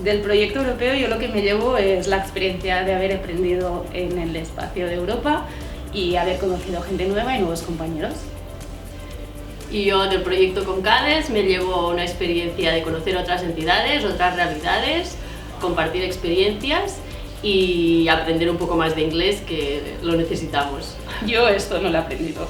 Del proyecto europeo yo lo que me llevo es la experiencia de haber aprendido en el espacio de Europa y haber conocido gente nueva y nuevos compañeros. Y yo del proyecto Concades me llevo una experiencia de conocer otras entidades, otras realidades, compartir experiencias y aprender un poco más de inglés, que lo necesitamos. Yo esto no lo he aprendido.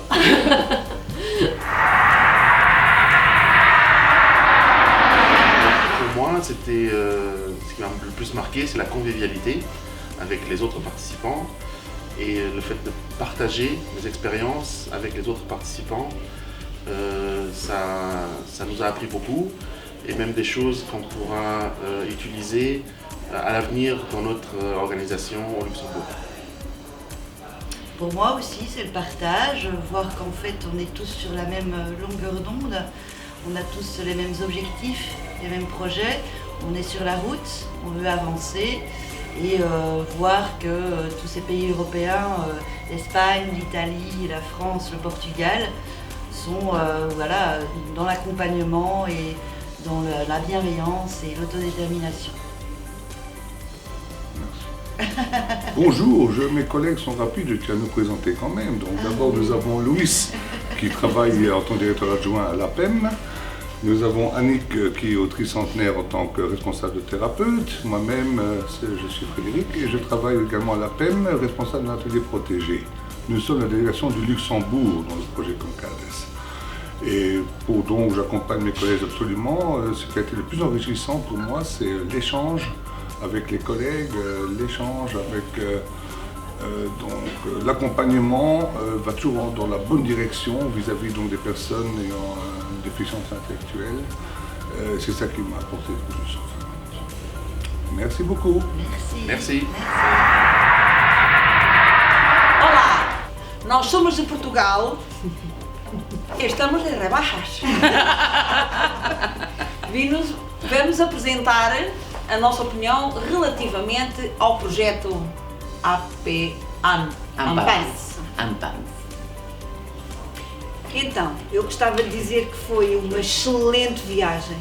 Pour moi, c'était ce qui m'a le plus marqué, c'est la convivialité avec les autres participants et le fait de partager mes expériences avec les autres participants. Ça nous a appris beaucoup et même des choses qu'on pourra utiliser à l'avenir dans notre organisation au Luxembourg. Pour moi aussi, c'est le partage, voir qu'en fait on est tous sur la même longueur d'onde, on a tous les mêmes objectifs, les mêmes projets, on est sur la route, on veut avancer et voir que tous ces pays européens, l'Espagne, l'Italie, la France, le Portugal, sont voilà, dans l'accompagnement et dans la bienveillance et l'autodétermination. Bonjour, mes collègues sont rapides, je tiens à nous présenter quand même. Donc d'abord nous avons Louis qui travaille en tant que directeur adjoint à l'APEM. Nous avons Annick qui est au tricentenaire en tant que responsable thérapeute. Moi-même, je suis Frédéric et je travaille également à l'APEM, responsable d'un atelier protégé. Nous sommes la délégation du Luxembourg dans le projet Concades. Et pour donc j'accompagne mes collègues absolument, ce qui a été le plus enrichissant pour moi, c'est l'échange avec les collègues, l'échange avec l'accompagnement va toujours dans la bonne direction vis-à-vis donc des personnes ayant une déficience intellectuelle. C'est ça qui m'a apporté le plus. Merci beaucoup. Merci. Merci. Olá, nós somos de Portugal e estamos de rebaixas. Vamos apresentar a nossa opinião relativamente ao projeto AMPANS. Então, eu gostava de dizer que foi uma excelente viagem.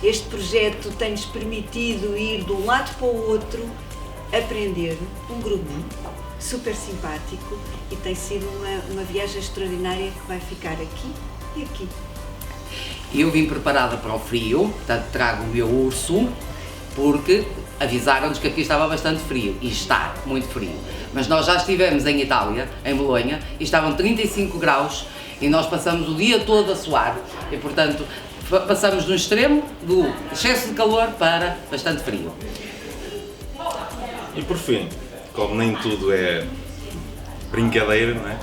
Este projeto tem-nos permitido ir de um lado para o outro, aprender, um grupo super simpático, e tem sido uma viagem extraordinária que vai ficar aqui e aqui. Eu vim preparada para o frio, portanto trago o meu urso, porque avisaram-nos que aqui estava bastante frio, e está muito frio. Mas nós já estivemos em Itália, em Bolonha, e estavam 35 graus, e nós passamos o dia todo a suar, e portanto passamos do extremo do excesso de calor para bastante frio. E por fim, como nem tudo é brincadeira, não é?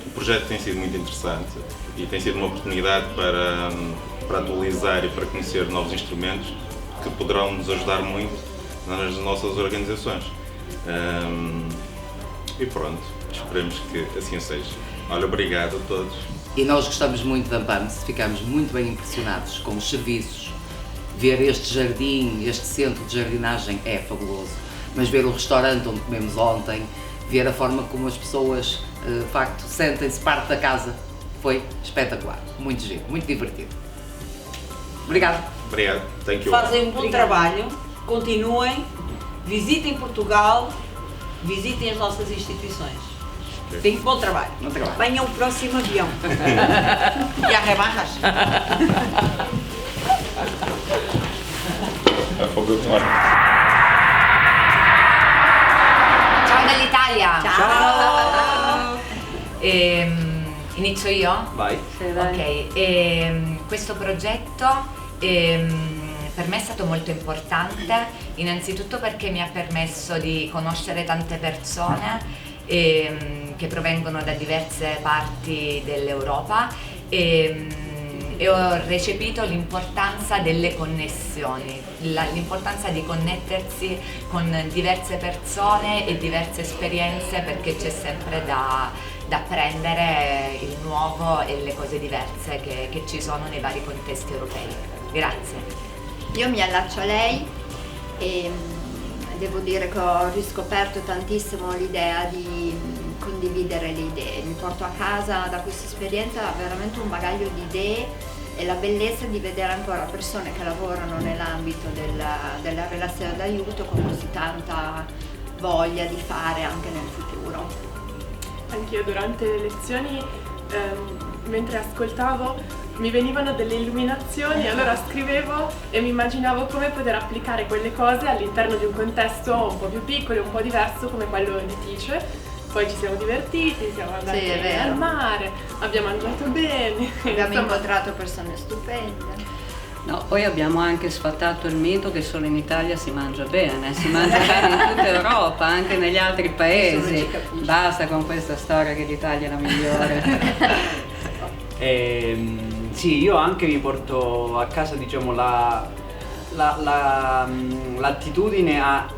O projeto tem sido muito interessante e tem sido uma oportunidade para atualizar e para conhecer novos instrumentos que poderão nos ajudar muito nas nossas organizações. E pronto, esperemos que assim seja. Olha, obrigado a todos. E nós gostamos muito da AMPANS, ficamos muito bem impressionados com os serviços. Ver este jardim, este centro de jardinagem é fabuloso, mas ver o restaurante onde comemos ontem, ver a forma como as pessoas, de facto, sentem-se parte da casa, foi espetacular, muito giro, muito divertido. Obrigado. Obrigado. Thank you. Fazem um bom trabalho, continuem, visitem Portugal, visitem as nossas instituições. Sim, bom trabalho. Bom trabalho. Venham o próximo avião. E a rebarras. Ciao dall'Italia! Ciao! Inizio io? Vai. Ok, questo progetto per me è stato molto importante, innanzitutto perché mi ha permesso di conoscere tante persone che provengono da diverse parti dell'Europa e ho recepito l'importanza delle connessioni, l'importanza di connettersi con diverse persone e diverse esperienze, perché c'è sempre da apprendere il nuovo e le cose diverse che ci sono nei vari contesti europei. Grazie. Io mi allaccio a lei e devo dire che ho riscoperto tantissimo l'idea di condividere le idee. Mi porto a casa da questa esperienza veramente un bagaglio di idee e la bellezza di vedere ancora persone che lavorano nell'ambito della relazione d'aiuto con così tanta voglia di fare anche nel futuro. Anch'io durante le lezioni, mentre ascoltavo, mi venivano delle illuminazioni, allora scrivevo e mi immaginavo come poter applicare quelle cose all'interno di un contesto un po' più piccolo e un po' diverso come quello di Tice. Poi ci siamo divertiti, siamo andati al mare, abbiamo mangiato bene. Abbiamo incontrato persone stupende. No, poi abbiamo anche sfatato il mito che solo in Italia si mangia bene in tutta Europa, anche negli altri paesi. Basta con questa storia che l'Italia è la migliore. Sì, io anche mi porto a casa, diciamo, l'attitudine a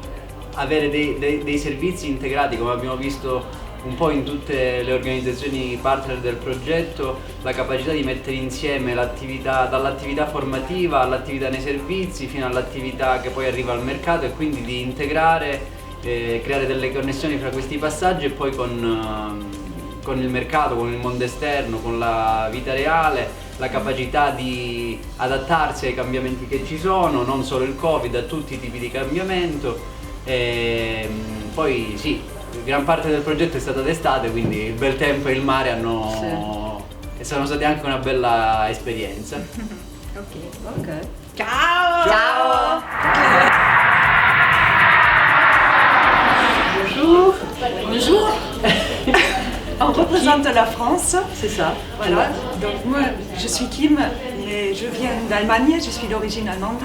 avere dei servizi integrati, come abbiamo visto un po' in tutte le organizzazioni partner del progetto, la capacità di mettere insieme l'attività, dall'attività formativa all'attività nei servizi fino all'attività che poi arriva al mercato, e quindi di integrare, creare delle connessioni fra questi passaggi e poi con il mercato, con il mondo esterno, con la vita reale, la capacità di adattarsi ai cambiamenti che ci sono, non solo il Covid, a tutti i tipi di cambiamento. Poi sì, gran parte del progetto è stata d'estate, quindi il bel tempo e il mare sono stati anche una bella esperienza. Ok. Ciao! Ciao! Bonjour. Bonjour. On représente la France. C'est ça. Voilà. Donc moi, je suis Kim, et je viens d'Allemagne, je suis d'origine allemande.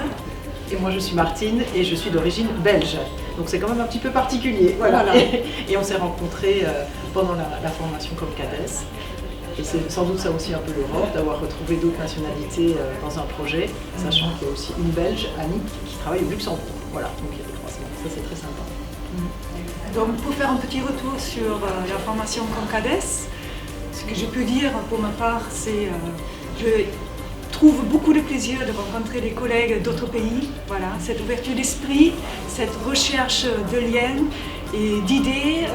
Et moi je suis Martine et je suis d'origine belge. Donc c'est quand même un petit peu particulier. Voilà. Et on s'est rencontrés pendant la formation comme CADES. Et c'est sans doute ça aussi un peu l'Europe, d'avoir retrouvé d'autres nationalités dans un projet, sachant qu'il y a aussi une Belge, Annie, qui travaille au Luxembourg. Voilà, donc il y a des croisements. Ça c'est très sympa. Donc pour faire un petit retour sur la formation comme CADES, ce que je peux dire pour ma part, c'est je trouve beaucoup de plaisir de rencontrer des collègues d'autres pays. Voilà, cette ouverture d'esprit, cette recherche de liens et d'idées,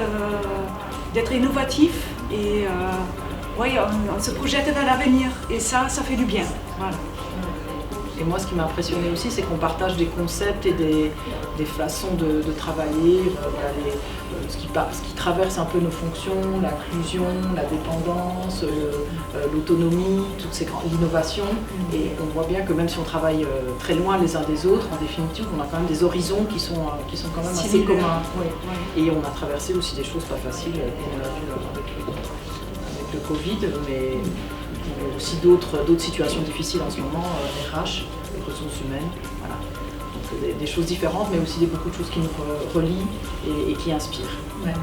d'être innovatif et on se projette dans l'avenir et ça fait du bien. Voilà. Et moi, ce qui m'a impressionné aussi, c'est qu'on partage des concepts et des façons de travailler, ce qui traverse un peu nos fonctions, l'inclusion, la dépendance, l'autonomie, l'innovation. Et on voit bien que même si on travaille très loin les uns des autres, en définitive, on a quand même des horizons qui sont quand même assez communs. Ouais. Et on a traversé aussi des choses pas faciles, comme on l'a vu avec le Covid, mais aussi d'autres situations difficiles en ce moment, RH, les ressources humaines, voilà. Donc des choses différentes, mais aussi beaucoup de choses qui nous relient et qui inspirent. Ouais.